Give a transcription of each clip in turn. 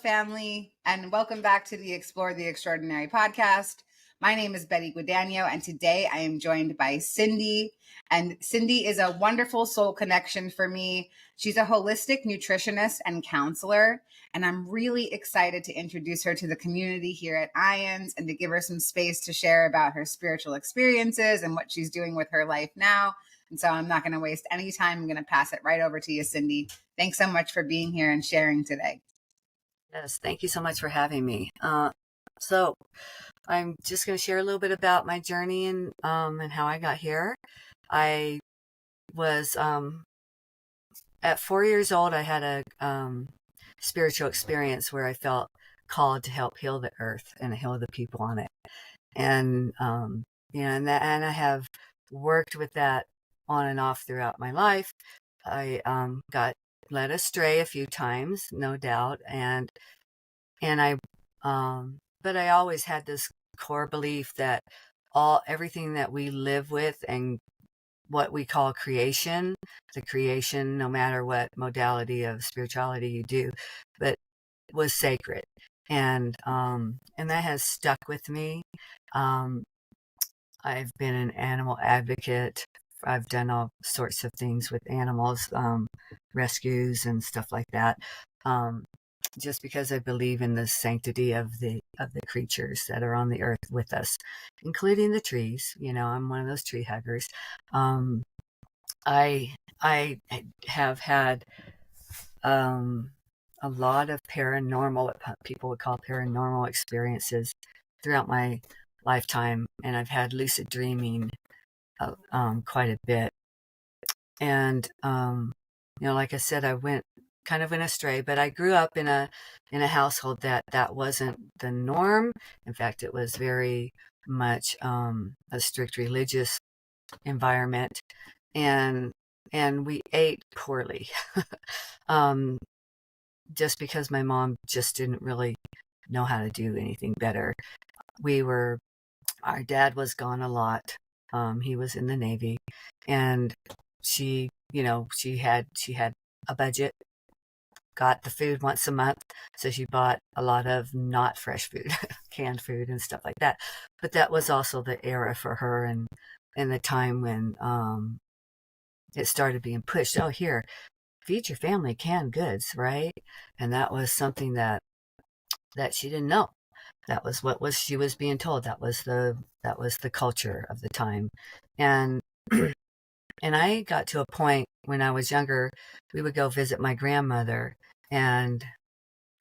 family, and welcome back to the Explore the Extraordinary podcast. My name is Betty Guadagno, and today I am joined by Cindi. And Cindi is a wonderful soul connection for me. She's a holistic nutritionist and counselor, and I'm really excited to introduce her to the community here at IANS and to give her some space to share about her spiritual experiences and what she's doing with her life now. And so I'm not going to waste any time. I'm going to pass it right over to you, Cindi. Thanks so much for being here and sharing today. Yes, thank you so much for having me. So I'm just going to share a little bit about my journey and how I got here. I was at 4 years old. I had a spiritual experience where I felt called to help heal the earth and heal the people on it, and and I have worked with that on and off throughout my life. I got led astray a few times, no doubt, and I but I always had this core belief that everything that we live with and what we call creation, the creation, no matter what modality of spirituality you do, but was sacred, and that has stuck with me. I've been an animal advocate. I've done all sorts of things with animals, rescues and stuff like that. Just because I believe in the sanctity of the creatures that are on the earth with us, including the trees. I'm one of those tree huggers. I have had a lot of paranormal, what people would call paranormal experiences throughout my lifetime, and I've had lucid dreaming quite a bit. And like I said, I went kind of astray, but I grew up in a household that wasn't the norm. In fact, it was very much a strict religious environment, and we ate poorly, just because my mom just didn't really know how to do anything better. Our dad was gone a lot. He was in the Navy, and she had a budget, got the food once a month, so she bought a lot of not fresh food, canned food and stuff like that. But that was also the era for her, and the time when it started being pushed. Oh, here, feed your family canned goods, right? And that was something that she didn't know. That was what she was being told. That was the culture of the time. And and I got to a point when I was younger, we would go visit my grandmother, and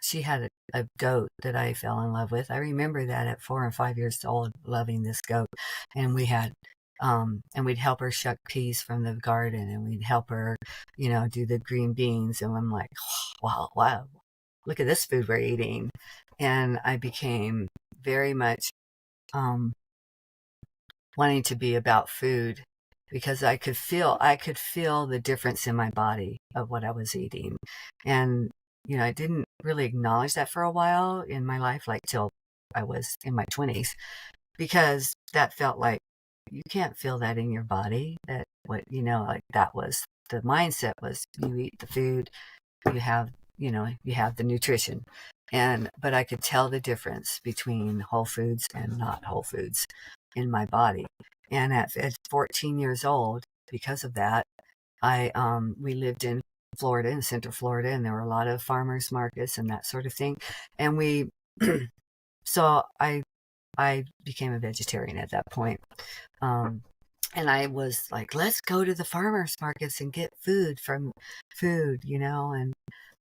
she had a goat that I fell in love with. I remember that at 4 and 5 years old, loving this goat. And we had and we'd help her shuck peas from the garden, and we'd help her, do the green beans. And I'm like, wow, look at this food we're eating. And I became very much wanting to be about food, because I could feel the difference in my body of what I was eating. And I didn't really acknowledge that for a while in my life, like till I was in my 20s, because that felt like you can't feel that in your body. That that was the mindset, was you eat the food, you have the nutrition. But I could tell the difference between whole foods and not whole foods in my body. And at 14 years old, because of that, we lived in Florida, in Central Florida, and there were a lot of farmers markets and that sort of thing. And so I became a vegetarian at that point. And I was like, let's go to the farmers markets and get food,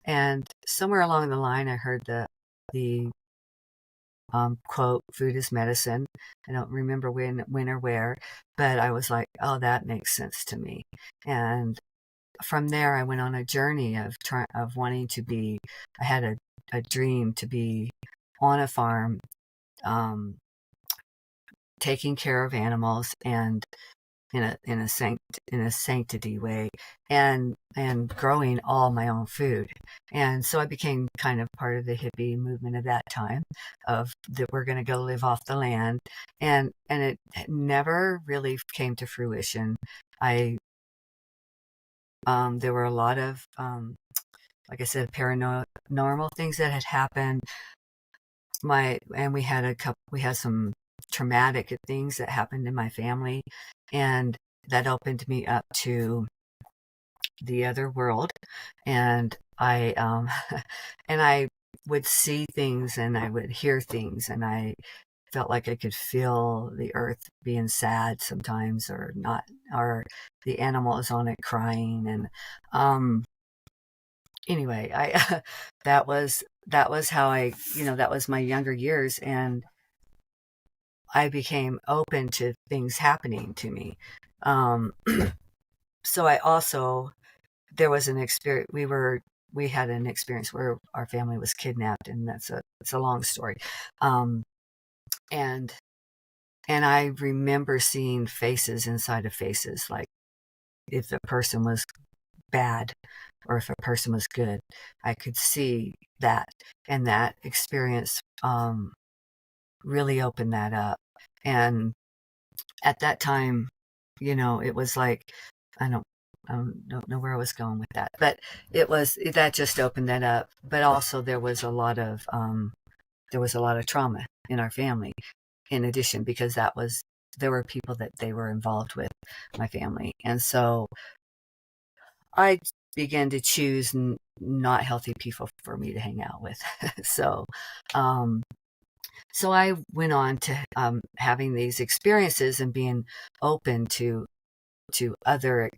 and somewhere along the line, I heard the quote, "Food is medicine." I don't remember when or where, but I was like, "Oh, that makes sense to me." And from there, I went on a journey of wanting to be. I had a dream to be on a farm, taking care of animals, and in a sanctity way, and growing all my own food. And so I became kind of part of the hippie movement of that time, of that we're going to go live off the land, and it never really came to fruition. There were a lot of like I said, paranormal things that had happened. And we had some traumatic things that happened in my family, and that opened me up to the other world. And and I would see things and I would hear things, and I felt like I could feel the earth being sad sometimes, or not, or the animals on it crying. And anyway, I that was how that was my younger years, and I became open to things happening to me. Um, so I also there was an experience. We had an experience where our family was kidnapped, and it's a long story. Um, and and I remember seeing faces inside of faces, like if a person was bad or if a person was good. I could see that, and that experience really opened that up. And at that time, it was like I don't I don't know where I was going with that, but that just opened that up. But also there was a lot of trauma in our family in addition, because there were people that they were involved with my family, and so I began to choose not healthy people for me to hang out with. so um so I went on to having these experiences and being open to other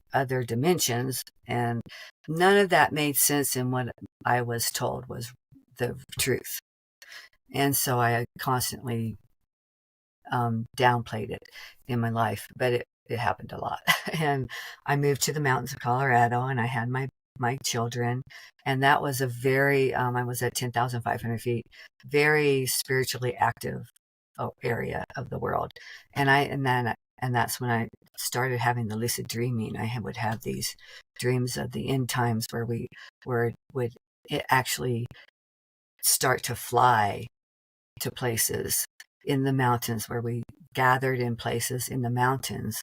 dimensions, and none of that made sense in what I was told was the truth. And so I constantly downplayed it in my life, but it happened a lot. And I moved to the mountains of Colorado, and I had my children, and that was a very I was at 10,500 feet, very spiritually active area of the world. And that's when I started having the lucid dreaming. Would have these dreams of the end times where it would it actually start to fly to places in the mountains, where we gathered in places in the mountains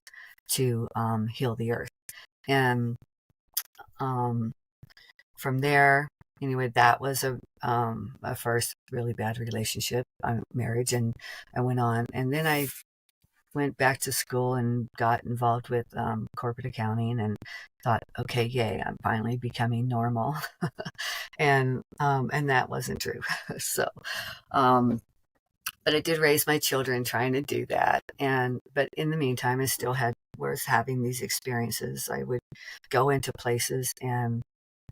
to heal the earth. And um, from there, anyway, that was a first really bad relationship, marriage, and I went on, and then I went back to school and got involved with corporate accounting, and thought, okay, yay, I'm finally becoming normal. And that wasn't true. So um, but I did raise my children trying to do that. But in the meantime, I still was having these experiences. I would go into places, and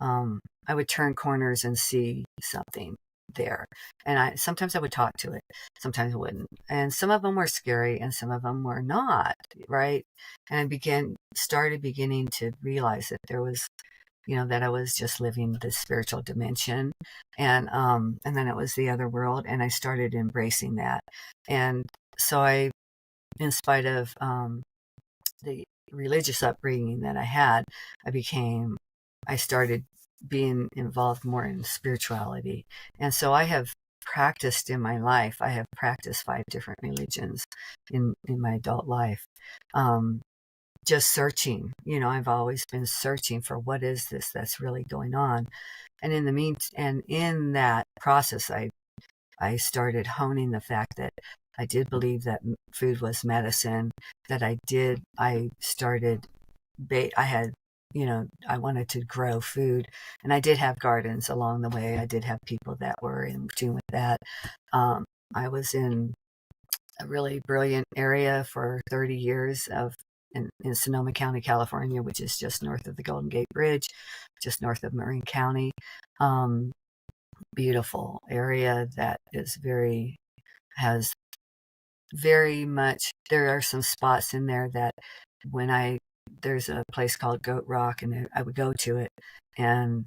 I would turn corners and see something there. And sometimes I would talk to it, sometimes I wouldn't. And some of them were scary and some of them were not, right? And started beginning to realize that there was, that I was just living this spiritual dimension, and then it was the other world, and I started embracing that. And so in spite of the religious upbringing that I had, I started being involved more in spirituality. And so I have practiced in my life. I have practiced 5 different religions in my adult life. Just searching, I've always been searching for what is this that's really going on. And in that process, I started honing the fact that I did believe that food was medicine, that I started, I had, I wanted to grow food, and I did have gardens along the way. I did have people that were in tune with that. I was in a really brilliant area for 30 years in Sonoma County, California, which is just north of the Golden Gate Bridge, just north of Marin County. Beautiful area that has very much, there are some spots in there that there's a place called Goat Rock, and I would go to it, and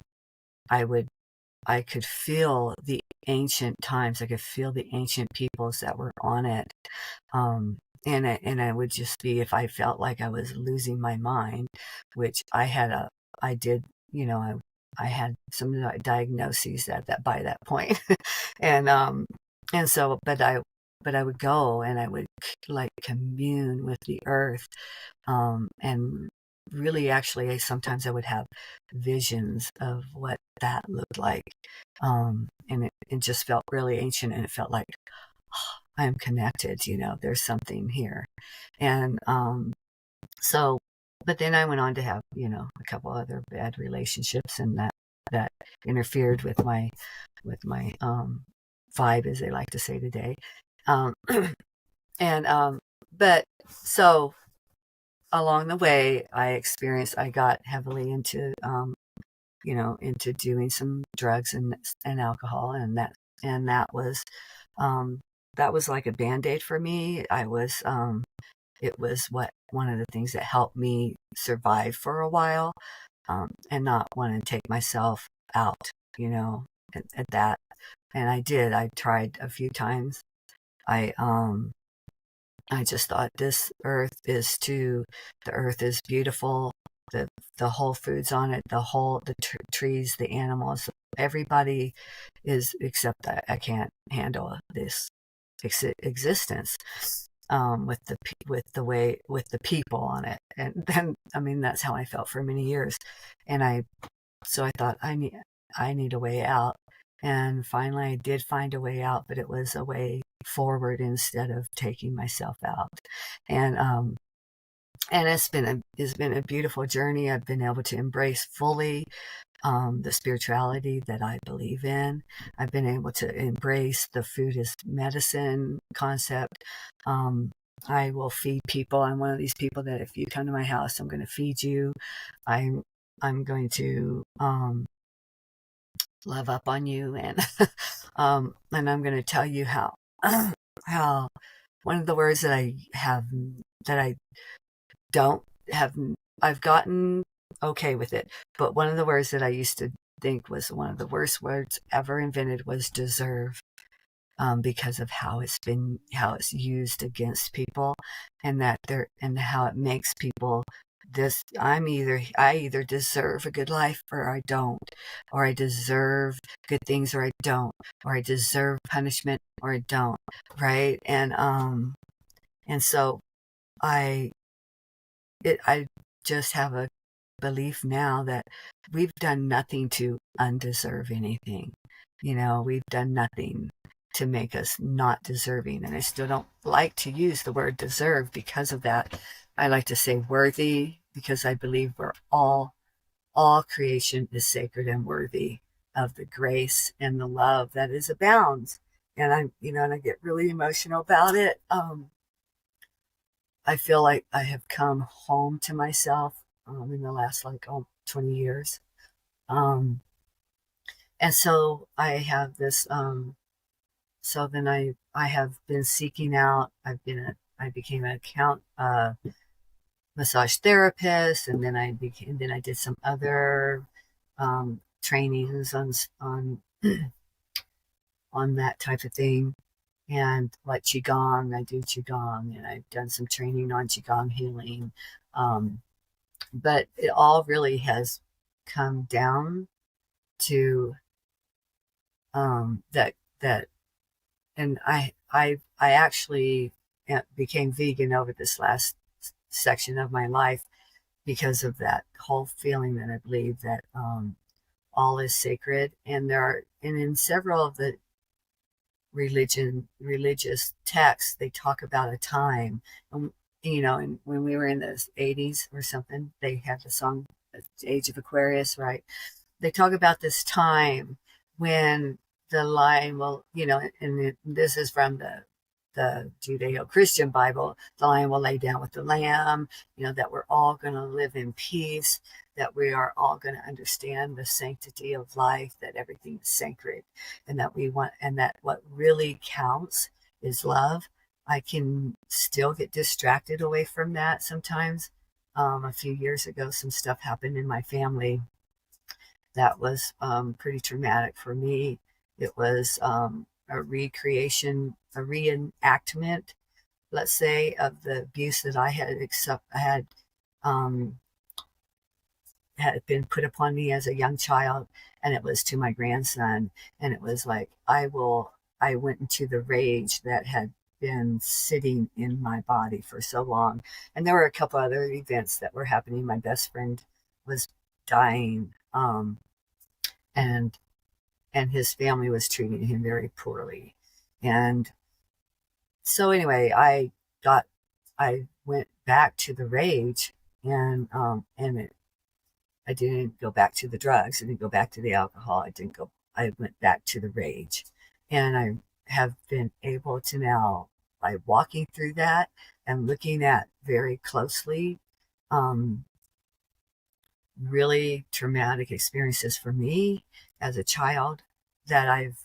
I could feel the ancient times. I could feel the ancient peoples that were on it. And I would just be, if I felt like I was losing my mind, which I did, I had some diagnoses that by that point. and, and so, but I would go and I would like commune with the earth, and really actually, sometimes I would have visions of what that looked like. And it just felt really ancient, and it felt like, oh, I'm connected, there's something here. And so, but then I went on to have, a couple other bad relationships, and that interfered with my vibe, as they like to say today. Um, and but so along the way, I got heavily into doing some drugs and alcohol, and um, that was like a band-aid for me. It was one of the things that helped me survive for a while, and not want to take myself out, at that. And I did. I tried a few times. I I just thought the earth is beautiful. The the whole foods on it, the trees, the animals, everybody is, except that I can't handle this existence, with the people on it. And then, I mean, that's how I felt for many years. And so I thought, I need a way out. And finally I did find a way out, but it was a way forward instead of taking myself out. And it's been a beautiful journey. I've been able to embrace fully the spirituality that I believe in. I've been able to embrace the food as medicine concept. I will feed people. I'm one of these people that if you come to my house, I'm going to feed you. I'm going to love up on you, and and I'm going to tell you how one of the words that I don't have I've gotten okay with it, but one of the words that I used to think was one of the worst words ever invented was deserve, because of how it's used against people, and how it makes people this I either deserve a good life or I don't, or I deserve good things or I don't, or I deserve punishment or I don't, right? And so I I just have a belief now that we've done nothing to undeserve anything. We've done nothing to make us not deserving. And I still don't like to use the word deserve because of that. I like to say worthy, because I believe all creation is sacred and worthy of the grace and the love that is abounds. And I get really emotional about it. I feel like I have come home to myself, in the last 20 years. Um, and so I have this, so then I have been seeking out, I became an massage therapist, and then I did some other, trainings on that type of thing. And like Qigong, I do Qigong, and I've done some training on Qigong healing. Um, but it all really has come down to, that, and I actually became vegan over this last section of my life because of that whole feeling that I believe that, all is sacred. And in several of the religious texts, they talk about a time, and when we were in the 80s or something, they had the song Age of Aquarius, right? They talk about this time when the lion will, and this is from the Judeo-Christian Bible, the lion will lay down with the lamb, that we're all going to live in peace, that we are all going to understand the sanctity of life, that everything is sacred, and that what really counts is love. I can still get distracted away from that sometimes. A few years ago, some stuff happened in my family that was, pretty traumatic for me. It was, a reenactment, let's say, of the abuse that um, had been put upon me as a young child, and it was to my grandson. And it was like I went into the rage that had been sitting in my body for so long. And there were a couple other events that were happening. My best friend was dying, and his family was treating him very poorly. And so anyway, I went back to the rage, and I didn't go back to the drugs. I didn't go back to the alcohol. I went back to the rage. And I have been able to now, by walking through that and looking at very closely, um, really traumatic experiences for me as a child, that I've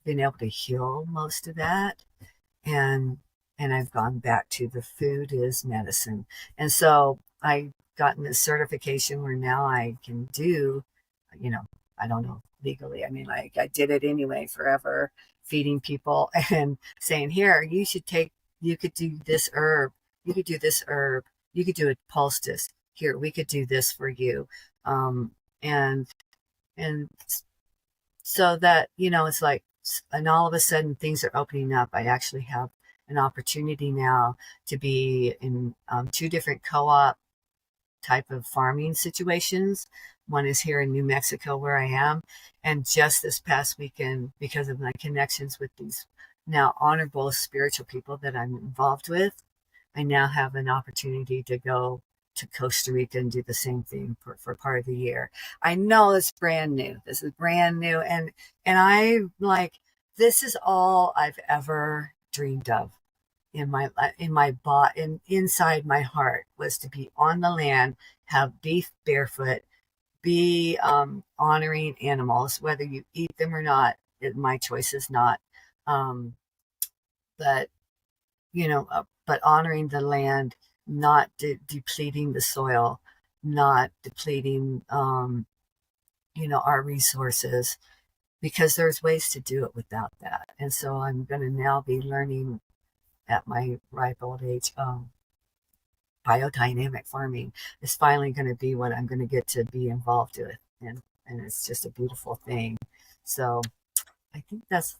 been able to heal most of that. and I've gone back to the food is medicine. And so I gotten this certification where now I can do, you know, I don't know legally. I mean, like I did it anyway forever, feeding people and saying, here, you could do this herb, you could do this herb, you could do a poultice. Here, we could do this for you. Um, and and so that, it's like, and all of a sudden things are opening up. I actually have an opportunity now to be in two different co-op type of farming situations. One is here in New Mexico where I am. And just this past weekend, because of my connections with these now honorable spiritual people that I'm involved with, I now have an opportunity to go to Costa Rica and do the same thing for part of the year. I know it's brand new. This is brand new. And I like, this is all I've ever dreamed of in my body, and inside my heart, was to be on the land, have beef barefoot, be honoring animals, whether you eat them or not. My choice is not. Um, but but honoring the land, not depleting the soil, not depleting, our resources, because there's ways to do it without that. And so I'm going to now be learning at my ripe old age. Biodynamic farming is finally going to be what I'm going to get to be involved with, and it's just a beautiful thing. So I think that's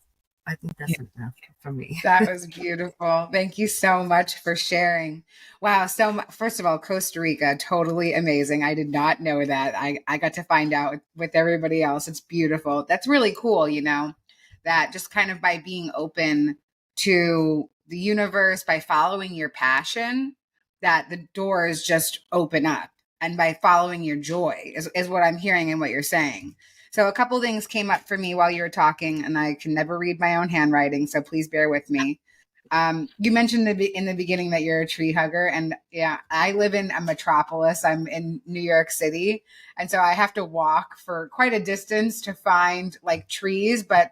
enough for me. That was beautiful. Thank you so much for sharing. Wow. So, first of all, Costa Rica, totally amazing. I did not know that. I got to find out with everybody else. It's beautiful. That's really cool, that just kind of by being open to the universe, by following your passion, that the doors just open up. And by following your joy is what I'm hearing and what you're saying. So a couple things came up for me while you were talking, and I can never read my own handwriting, so please bear with me. You mentioned in the beginning that you're a tree hugger, and yeah, I live in a metropolis. I'm in New York City, and so I have to walk for quite a distance to find like trees, but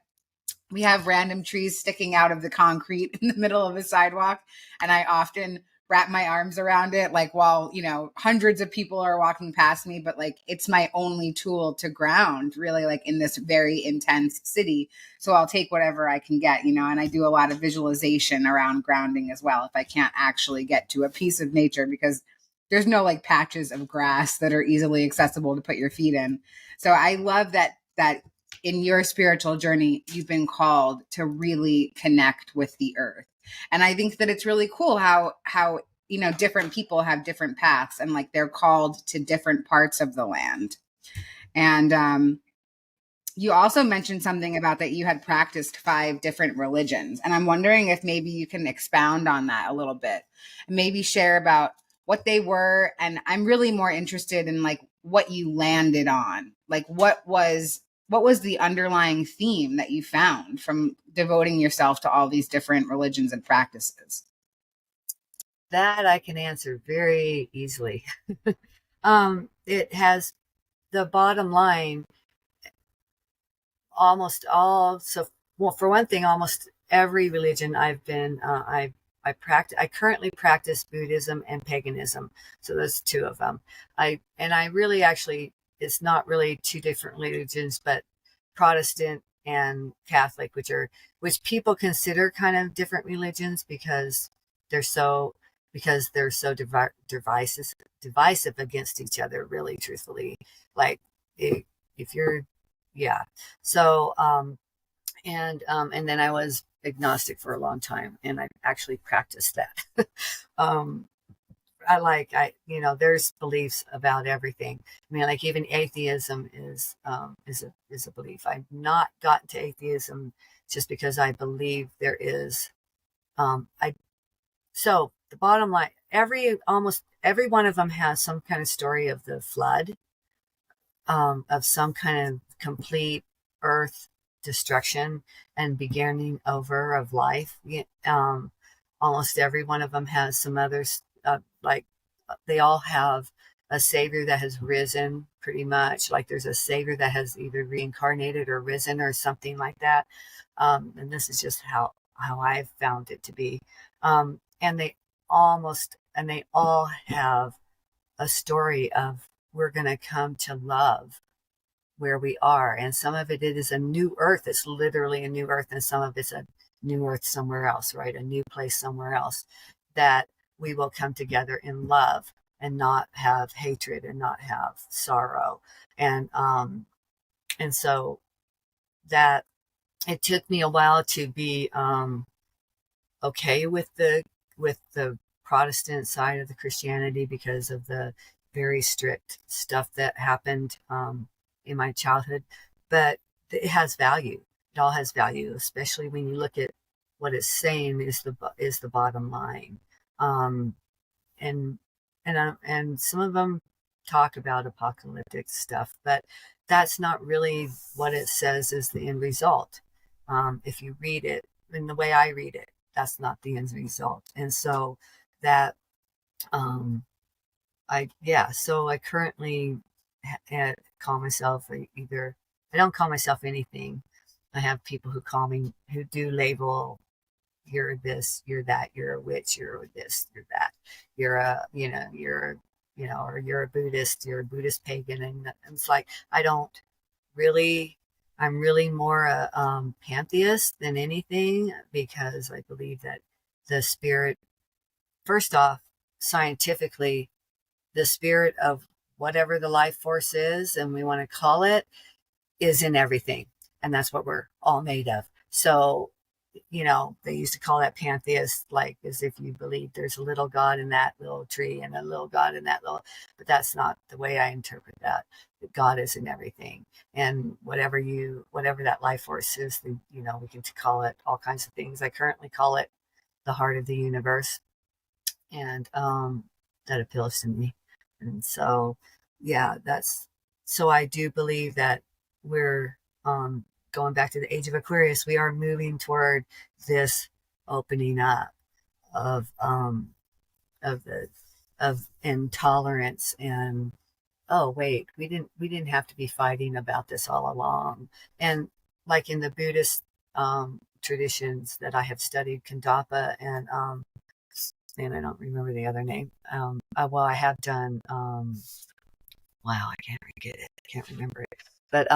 we have random trees sticking out of the concrete in the middle of a sidewalk, and I often wrap my arms around it like while hundreds of people are walking past me, but like it's my only tool to ground, really, like in this very intense city. So I'll take whatever I can get, and I do a lot of visualization around grounding as well if I can't actually get to a piece of nature, because there's no like patches of grass that are easily accessible to put your feet in. So I love that in your spiritual journey, you've been called to really connect with the earth. And I think that it's really cool how different people have different paths, and like they're called to different parts of the land. And you also mentioned something about that you had practiced 5 different religions. And I'm wondering if maybe you can expound on that a little bit and maybe share about what they were. And I'm really more interested in like what you landed on. Like what was the underlying theme that you found from devoting yourself to all these different religions and practices? That I can answer very easily. It has the bottom line, almost all. So, well, for one thing, almost every religion I've been, I currently practice Buddhism and paganism. So those 2 of them. I really actually, it's not really 2 different religions, but Protestant and Catholic, which people consider kind of different religions they're so they're so divisive against each other, really, truthfully. Like if you're, yeah. So and then I was agnostic for a long time, and I actually practiced that. um, there's beliefs about everything. I mean, like even atheism is a belief. I've not gotten to atheism just because I believe there is. I So the bottom line, almost every one of them has some kind of story of the flood, of some kind of complete earth destruction and beginning over of life. Almost every one of them has some others, they all have a savior that has risen, pretty much. Like there's a savior that has either reincarnated or risen or something like that. And this is just how I've found it to be. And they all have a story of we're going to come to love where we are. And some of it is a new earth. It's literally a new earth. And some of it's a new earth somewhere else, right? A new place somewhere else, that we will come together in love and not have hatred and not have sorrow. And so that it took me a while to be okay with the Protestant side of the Christianity because of the very strict stuff that happened in my childhood. But it has value. It all has value, especially when you look at what it's saying is the bottom line. Um, and and some of them talk about apocalyptic stuff, but that's not really what it says is the end result. If you read it in the way I read it, that's not the end result. And so that um, so I currently call myself either, I don't call myself anything. I have people who do label, you're this, you're that, you're a witch, you're this, you're that, you're or you're a Buddhist, you're a Buddhist pagan. And it's like, I don't really, I'm really more a pantheist than anything, because I believe that the spirit, first off, scientifically, the spirit of whatever the life force is, and we want to call it, is in everything. And that's what we're all made of. So, they used to call that pantheist, like as if you believe there's a little God in that little tree and a little God in that little, but that's not the way I interpret that. That God is in everything. And whatever that life force is, we can call it all kinds of things. I currently call it the heart of the universe. And that appeals to me. And so, yeah, so I do believe that we're going back to the age of Aquarius. We are moving toward this opening up of the of intolerance. And oh wait, we didn't have to be fighting about this all along. And like in the Buddhist traditions that I have studied, Kandapa and I don't remember the other name. Well, I have done. Wow, I can't get it. I can't remember it. But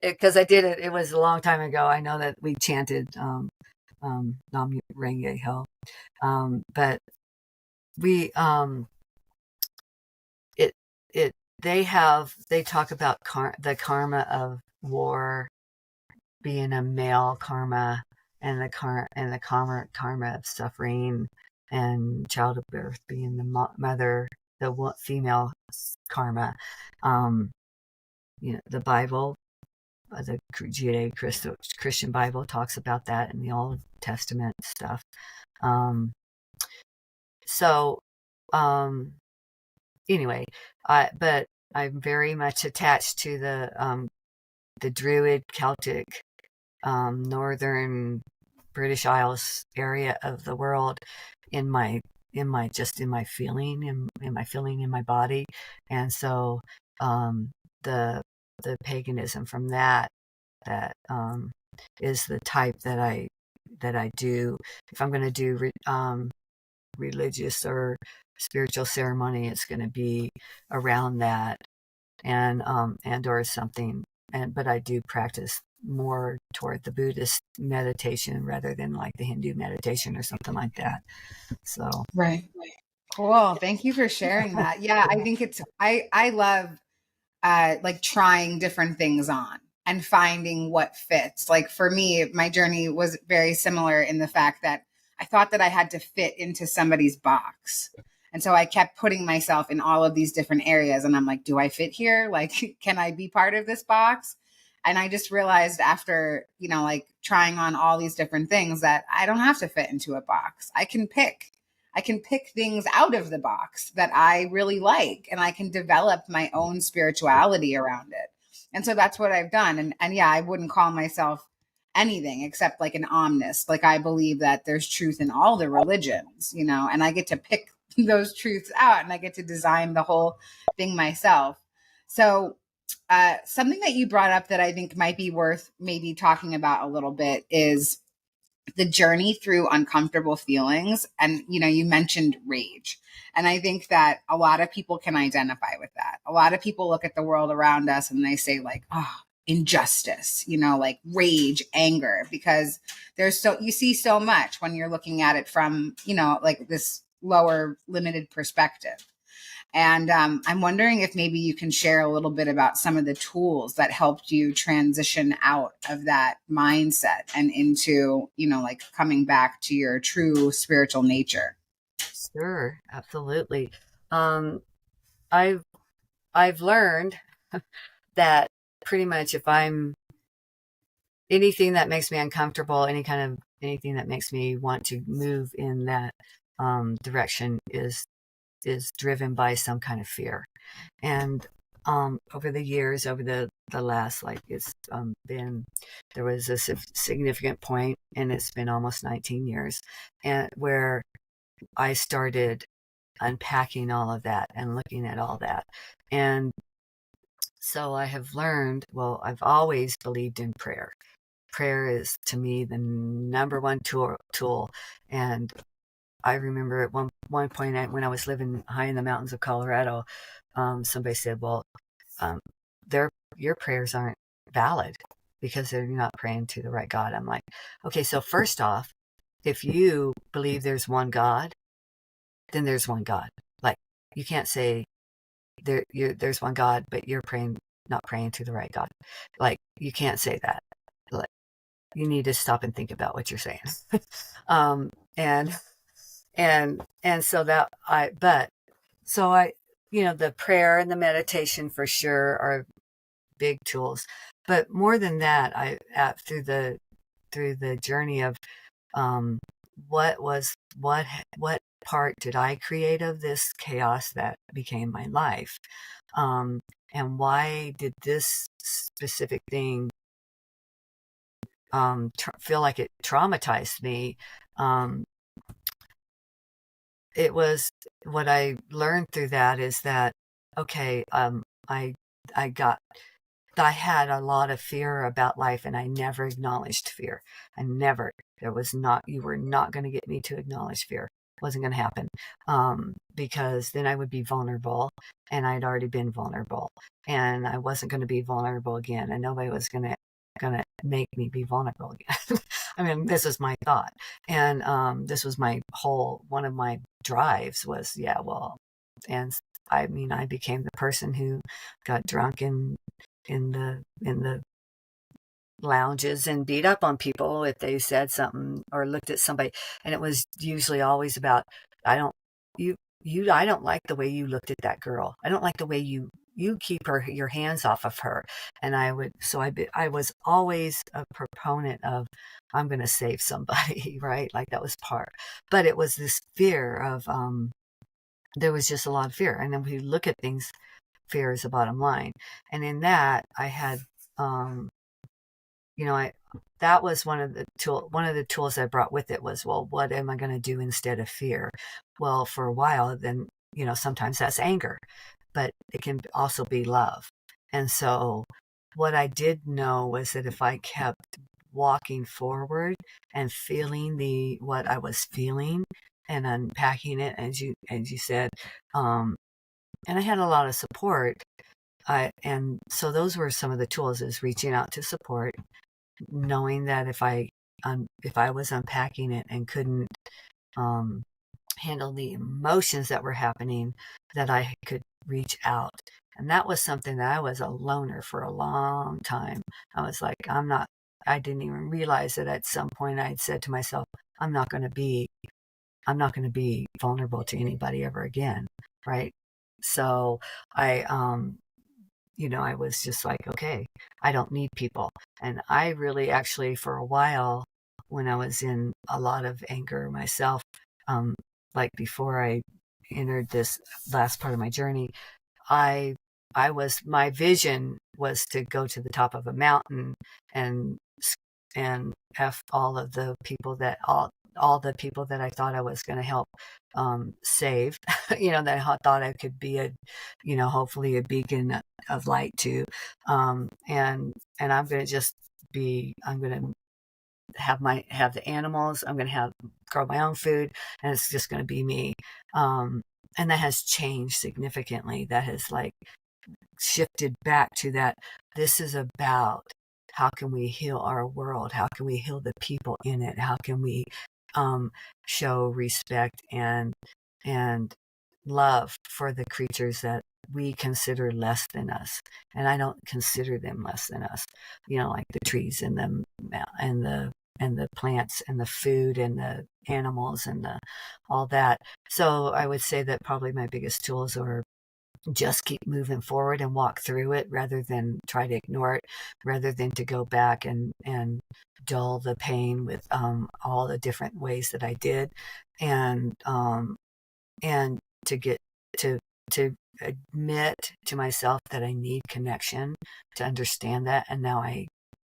because I did it, it was a long time ago. I know that we chanted Nam Renge Ho, but we it it they talk about the karma of war being a male karma, and the karma of suffering and childbirth being the mother, the female karma. Um, the Bible, the Judeo-Christian Bible talks about that in the Old Testament stuff. So, anyway, but I'm very much attached to the Druid Celtic northern British Isles area of the world in my feeling, in my feeling in my body. And so the paganism from that is the type that I do. If I'm going to do religious or spiritual ceremony, it's going to be around that, and or something. But I do practice more toward the Buddhist meditation rather than like the Hindu meditation or something like that. So Right. Cool. Thank you for sharing that. Yeah, I think I love like trying different things on. and finding what fits. Like for me, my journey was very similar in the fact that I thought that I had to fit into somebody's box. And so I kept putting myself in all of these different areas. And I'm like, do I fit here? Like, can I be part of this box? And I just realized after, like trying on all these different things that I don't have to fit into a box. I can pick things out of the box that I really like, and I can develop my own spirituality around it. And so that's what I've done. And yeah, I wouldn't call myself anything except like an omnist. Like I believe that there's truth in all the religions, and I get to pick those truths out and I get to design the whole thing myself. So something that you brought up that I think might be worth maybe talking about a little bit is the journey through uncomfortable feelings. And, you mentioned rage. And I think that a lot of people can identify with that. A lot of people look at the world around us and they say, like, oh, injustice, like rage, anger, because you see so much when you're looking at it from, like this lower limited perspective. And I'm wondering if maybe you can share a little bit about some of the tools that helped you transition out of that mindset and into, like coming back to your true spiritual nature. Sure, absolutely. Um, I've I've learned that pretty much if I'm anything that makes me uncomfortable, anything that makes me want to move in that direction is driven by some kind of fear. And over the years, over the last, like it's been, there was a significant point, and it's been almost 19 years, and where I started unpacking all of that and looking at all that. And so I have learned, well, I've always believed in prayer. Prayer is to me the number one tool. And I remember at one point when I was living high in the mountains of Colorado, somebody said, well, um, your prayers aren't valid because they're not praying to the right God. I'm like, okay, so first off, if you believe there's one God, then there's one God. Like, you can't say there's one God, but you're not praying to the right God. Like, you can't say that. Like, you need to stop and think about what you're saying. um, and so that the prayer and the meditation for sure are big tools. But more than that, through the journey of um, what part did I create of this chaos that became my life, um, and why did this specific thing feel like it traumatized me? Um, it was what I learned through that is that okay, I I got I had a lot of fear about life, and I never acknowledged fear. I never. You were not going to get me to acknowledge fear. It wasn't going to happen. Because then I would be vulnerable, and I'd already been vulnerable, and I wasn't going to be vulnerable again, and nobody was going to make me be vulnerable again. I mean, this was my thought. And this was one of my drives was, yeah, well, and I mean, I became the person who got drunk in the lounges and beat up on people if they said something or looked at somebody. And it was usually always about, I don't you I don't like the way you looked at that girl. I don't like the way you keep your hands off of her. And I was always a proponent of, I'm going to save somebody, right? Like that was part. But it was this fear of there was just a lot of fear. And then we look at things, fear is the bottom line. And in that, I had, I that was one of the tools I brought with it was, well, what am I going to do instead of fear? Well, for a while, then, sometimes that's anger, but it can also be love. And so what I did know was that if I kept walking forward and feeling what I was feeling and unpacking it, as you said, and I had a lot of support. And so those were some of the tools, is reaching out to support, knowing that if I was unpacking it and couldn't handle the emotions that were happening, that I could reach out And that was something that I was a loner for a long time. I was like, I didn't even realize that at some point I'd said to myself, I'm not going to be, I'm not going to be vulnerable to anybody ever again. Right. So I, I was just like, okay, I don't need people. And I really actually, for a while, when I was in a lot of anger myself, um, like before I entered this last part of my journey, I my vision was to go to the top of a mountain and f all of the people that all the people that I thought I was going to help save, that I thought I could be hopefully a beacon of light to, and I'm going to just I'm going to have the animals. I'm going to have grow my own food, and it's just going to be me. And that has changed significantly. That has like shifted back to that. This is about how can we heal our world? How can we heal the people in it? How can we show respect and love for the creatures that we consider less than us? And I don't consider them less than us. Like the trees and the plants and the food and the animals and all that. So I would say that probably my biggest tools are just keep moving forward and walk through it rather than try to ignore it, rather than to go back and dull the pain with all the different ways that I did, and and to get to admit to myself that I need connection, to understand that, and now I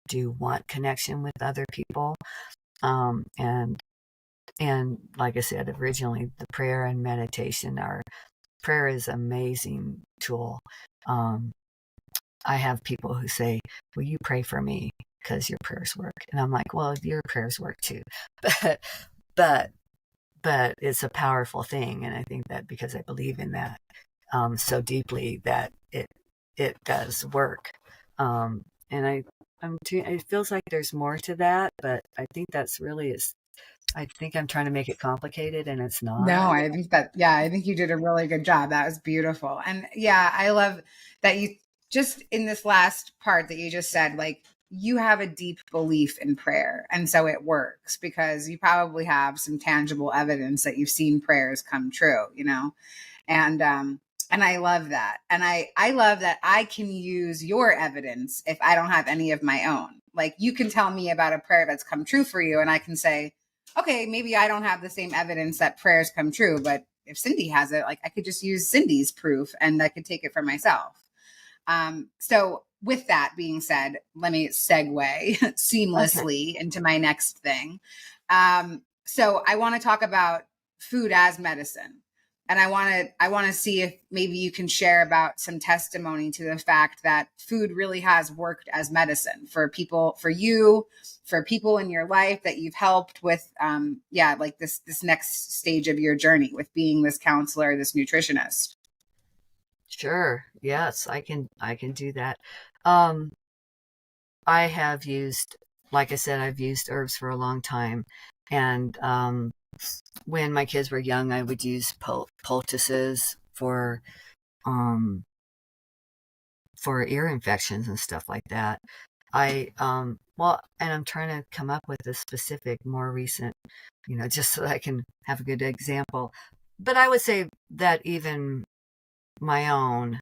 do want connection with other people, and like I said originally, the prayer and meditation are prayer is an amazing tool. Um, I have people who say, "Will you pray for me because your prayers work?" And I'm like, "Well, your prayers work too," but but but it's a powerful thing, and I think that because I believe in that so deeply that it does work. And it feels like there's more to that, but I think that's really is. I think I'm trying to make it complicated, and it's No, not. I think that, yeah, I think you did a really good job. That was beautiful. And yeah, I love that you just in this last part that you just said, like, you have a deep belief in prayer. And so it works because you probably have some tangible evidence that you've seen prayers come true, and I love that. And I love that I can use your evidence if I don't have any of my own. Like, you can tell me about a prayer that's come true for you, and I can say, okay, maybe I don't have the same evidence that prayers come true, but if Cindi has it, like, I could just use Cindi's proof and I could take it for myself. So with that being said, let me segue Okay. seamlessly into my next thing. So I want to talk about food as medicine. And I want to see if maybe you can share about some testimony to the fact that food really has worked as medicine for people, for you, for people in your life that you've helped with, like this next stage of your journey with being this counselor, this nutritionist. Sure. Yes, I can do that. Um, I have used, like I said, I've used herbs for a long time. And when my kids were young, I would use poultices um, for ear infections and stuff like that. And I'm trying to come up with a specific, more recent, just so that I can have a good example. But I would say that even my own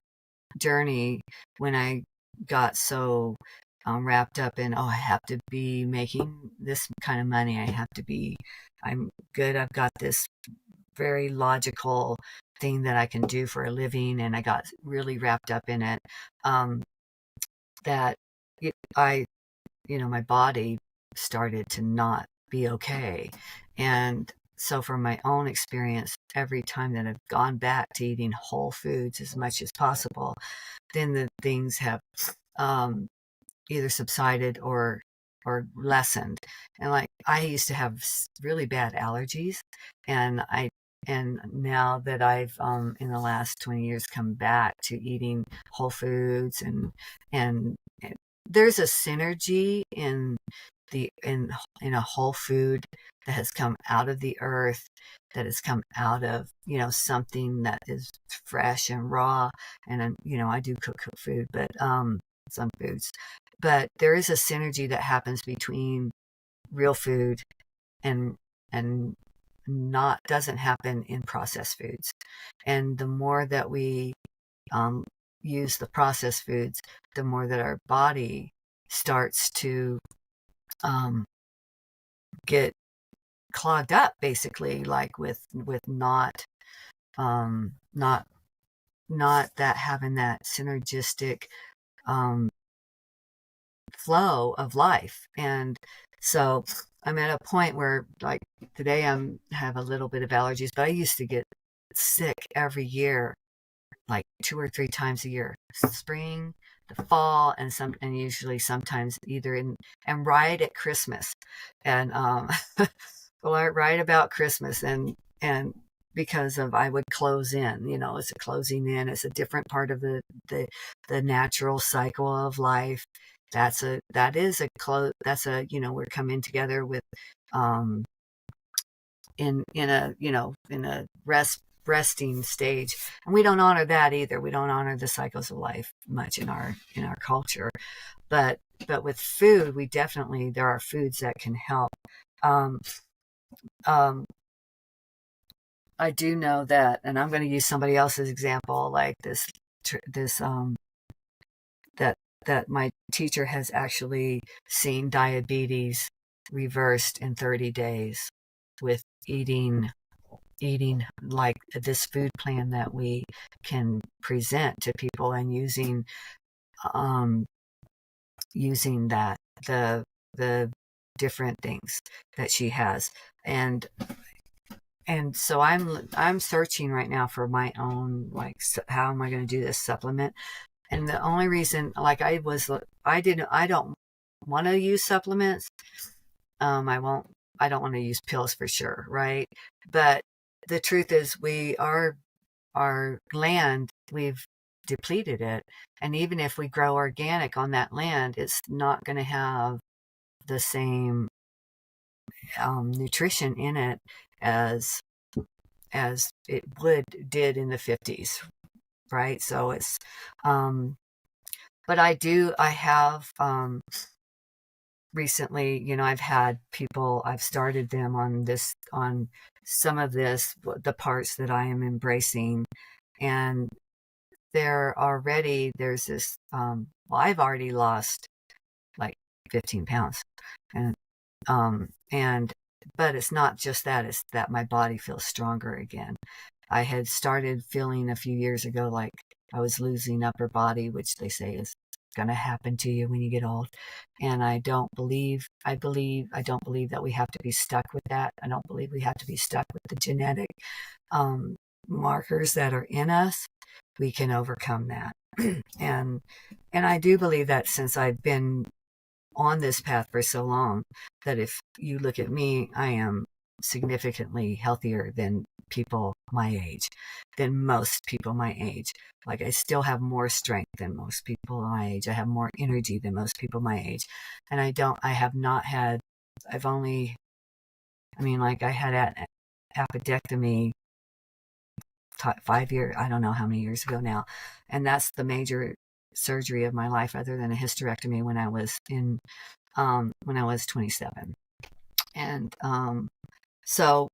journey, when I got so wrapped up in, oh, I have to be making this kind of money. I'm good. I've got this very logical thing that I can do for a living. And I got really wrapped up in it. Um, that it, I, my body started to not be okay. And so from my own experience, every time that I've gone back to eating whole foods as much as possible, then the things have um, either subsided or lessened. And like I used to have really bad allergies, and now that I've in the last 20 years come back to eating whole foods and there's a synergy in the in a whole food that has come out of the earth that has come out of, something that is fresh and raw. And, I do cook food, but, some foods, but there is a synergy that happens between real food and, and not doesn't happen in processed foods. And the more that we use the processed foods, the more that our body starts to get clogged up, basically, like with not not that having that synergistic flow of life. And so I'm at a point where, like, today I'm have a little bit of allergies, but I used to get sick every year, like 2 or 3 times a year, spring, the fall, and usually sometimes either in and right at Christmas. And well, right about Christmas. And because of, I would close in, it's a closing in, it's a different part of the natural cycle of life. That is a close, that's a, we're coming together with, in a, in a resting stage. And we don't honor that either. We don't honor the cycles of life much in our culture. But with food, there are foods that can help. um um I do know that, and I'm going to use somebody else's example, like this that my teacher has actually seen diabetes reversed in 30 days with eating like this food plan that we can present to people, and um using that, the different things that she has. and so I'm searching right now for my own, like, how am I going to do this supplement. And the only reason, like, I don't want to use supplements. I don't want to use pills for sure, right? But the truth is, our land, we've depleted it. And even if we grow organic on that land, it's not going to have the same nutrition in it as it did in the 50s, right? So it's but I have recently, I've started them on some of the parts that I am embracing. And there's this, well, I've already lost like 15 pounds. And, and, but it's not just that, it's that my body feels stronger again. I had started feeling a few years ago like I was losing upper body, which they say is going to happen to you when you get old. And I don't believe that we have to be stuck with that. I don't believe we have to be stuck with the genetic markers that are in us. We can overcome that. and I do believe that, since I've been on this path for so long, that if you look at me, I am significantly healthier than most people my age. Like, I still have more strength than most people my age. I have more energy than most people my age. And I have not had, I've only, like, I had an appendectomy 5 years, I don't know how many years ago now. And that's the major surgery of my life, other than a hysterectomy when I was 27. And so,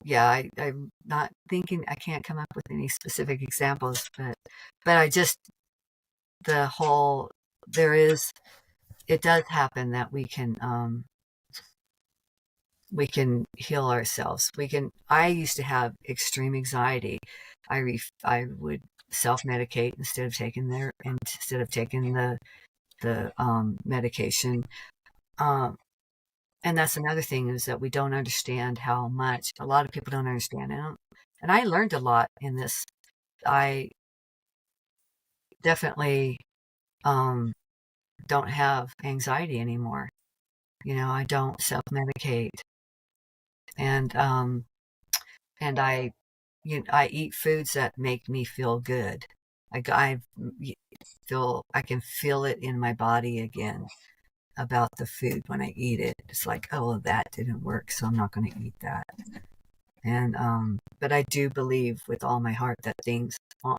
yeah, I'm not thinking, I can't come up with any specific examples, but I just, the whole, it does happen that we can heal ourselves. I used to have extreme anxiety. I would self-medicate instead of taking the medication. And that's another thing, is that we don't understand how much, a lot of people don't understand. And I learned a lot in this. I definitely don't have anxiety anymore. I don't self-medicate. And I eat foods that make me feel good. Like, I can feel it in my body again about the food when I eat it. It's like, oh, that didn't work, so I'm not going to eat that. And but I do believe with all my heart that things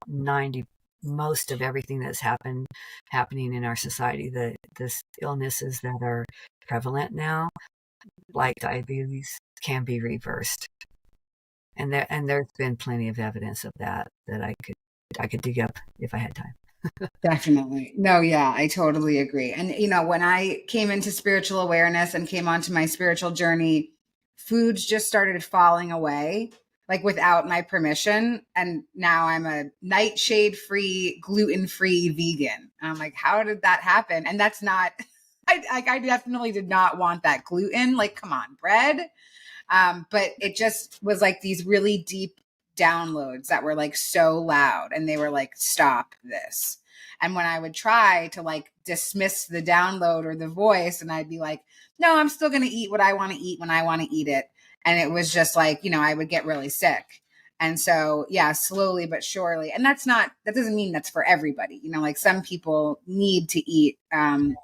90 most of everything that's happening in our society, the illnesses that are prevalent now, like diabetes, can be reversed. And there's been plenty of evidence of that I could dig up if I had time. Definitely. No, yeah, I totally agree. And, when I came into spiritual awareness and came onto my spiritual journey, foods just started falling away, like without my permission. And now I'm a nightshade free, gluten free vegan. And I'm like, how did that happen? And that's not, I definitely did not want that gluten. Like, come on, bread. But it just was like these really deep downloads that were like so loud, and they were like, stop this. And when I would try to like dismiss the download or the voice, and I'd be like, no, I'm still going to eat what I want to eat when I want to eat it. And it was just like, I would get really sick. And so, yeah, slowly but surely. And that doesn't mean that's for everybody. Like some people need to eat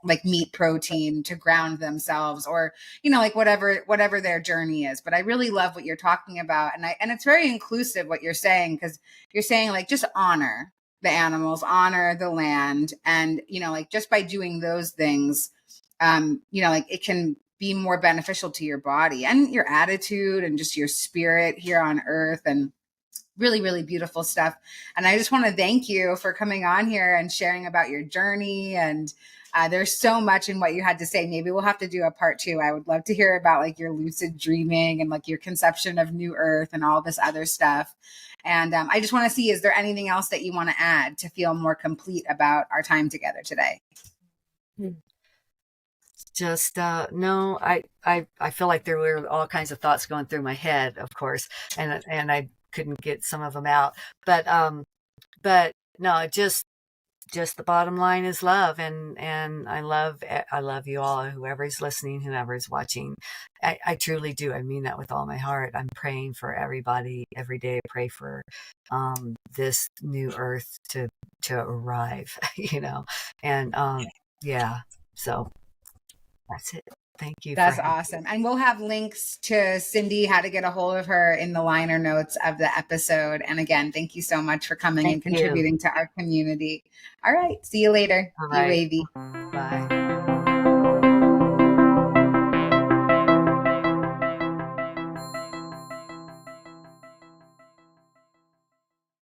like meat protein to ground themselves, or, like whatever their journey is. But I really love what you're talking about. And it's very inclusive what you're saying, because you're saying like, just honor the animals, honor the land. And, like just by doing those things, like it can be more beneficial to your body and your attitude and just your spirit here on earth. And really, really beautiful stuff. And I just want to thank you for coming on here and sharing about your journey. And there's so much in what you had to say. Maybe we'll have to do a part 2. I would love to hear about like your lucid dreaming and like your conception of New Earth and all this other stuff. And I just want to see, is there anything else that you want to add to feel more complete about our time together today? Just no, I feel like there were all kinds of thoughts going through my head, of course, and I couldn't get some of them out. But no, just the bottom line is love, and I love you all, whoever's listening, whoever's watching. I truly do. I mean that with all my heart. I'm praying for everybody every day. I pray for this new earth to arrive, and yeah. So that's it. Thank you for That's awesome. And we'll have links to Cindi, how to get a hold of her, in the liner notes of the episode. And again, thank you so much for coming and contributing to our community. All right. See you later. All Be right. wavy. Bye.